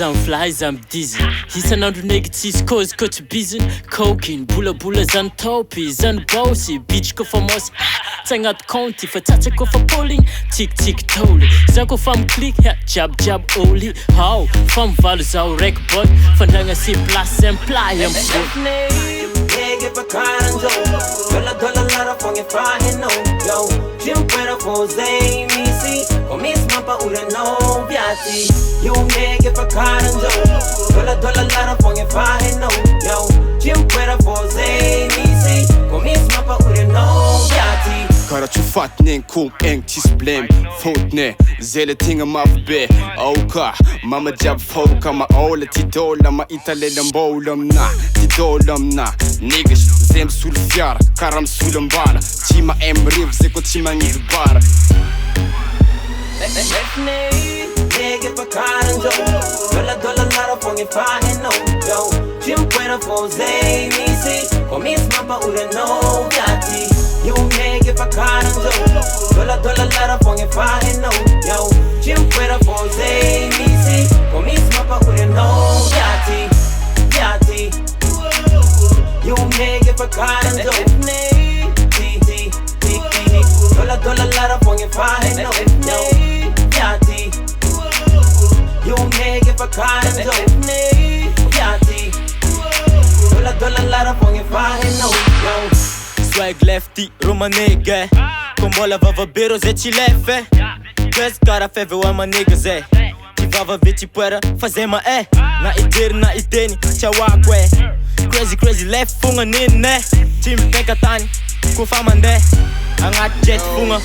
I'm fly, I'm dizzy. He's an undernegative cause coach busy. Coking, bula zan topi, zan bossy. Bitch go for most. Tangat county for touch go for polling. Tick tolly. Zako fam click, jab oli. How? Fam values our rec bot. Fandanga si plus and ply. I'm Nigga for kind of dollar lara from your fire, no, yo. Jim Puera for Zamisi, or Miss Mapa Ura no Biati. You nigga for kind of dollar lara from your fire, no, yo. Jim Puera for Zamisi, or Miss Mapa Ura no Biati. Kara chufatning kum eng tisblem fotne zele tinga mafbe auka mama jab foka ma ola tidola ma italelem bowlam na tidolam na niggas zem sul fiar karam sulam bala tima emriv zeko tima ngibara nigga for kind dollar lara from your fire, no, yo. Jim Puera for Zamisi, or Miss Mapa Ura no Biati. You nigga for kind of dollar lara from your fire, no, yo. Jim Puera for Zamisi, or Miss Mapa Ura no Biati. You nigga for kind of dollar lara from your fire, no, yo. Biati. You nigga for kind of dollar lara from your fire, no, yo. Swag lefty, Roma nigga. Com bola vava beiro, zé te lefe. Dois cara feve o ama nigga, zé. Te vava ver te puera, fazer ma é. Na ideni, tchawakwe. Crazy left funga nene. Team peka tani, com famandé. Angat jet funga,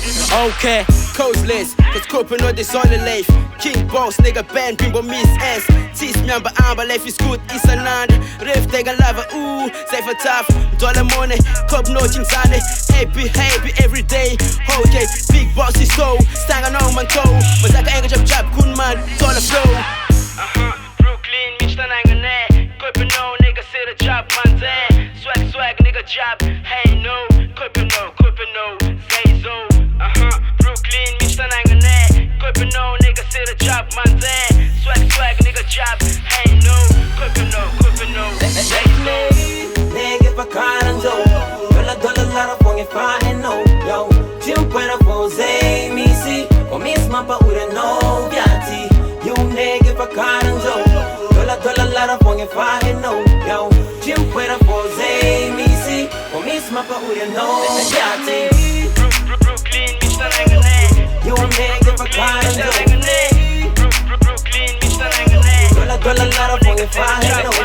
okay. Coastless, cause coping on this on the life. King boss, nigga band, bimbo miss S. Tease me amba amba, life is good, it's an and. Riff, take a lava, ooh, safe for tough. Dollar money, cup no chinsane. Happy every day. Okay, big boss is so, stang on my toe. But I can't job, good man, dollar flow. Brooklyn, Mr. Nangane. Coping no, nigga, say the job, man, swag, nigga, job. Hey, no, coping no, say so. Brooklyn, Mr. Nangane. Coping no, nigga, say the job, man, swag, nigga, job. Hey, no, coping no, say so. Nigga for kind of dollar lara from your fire, no, yo. Jim Puera for Zamisi, or Miss Mapa Ura no Biati. You nigga for kind of dollar lara from your fire, no, yo. Jim Puera for Zamisi, or Miss Mapa Ura no Biati. Brooklyn, Mr. Nangane. You nigga for kind of Brooklyn, Mr. Nangane. dollar lara from your fire, no.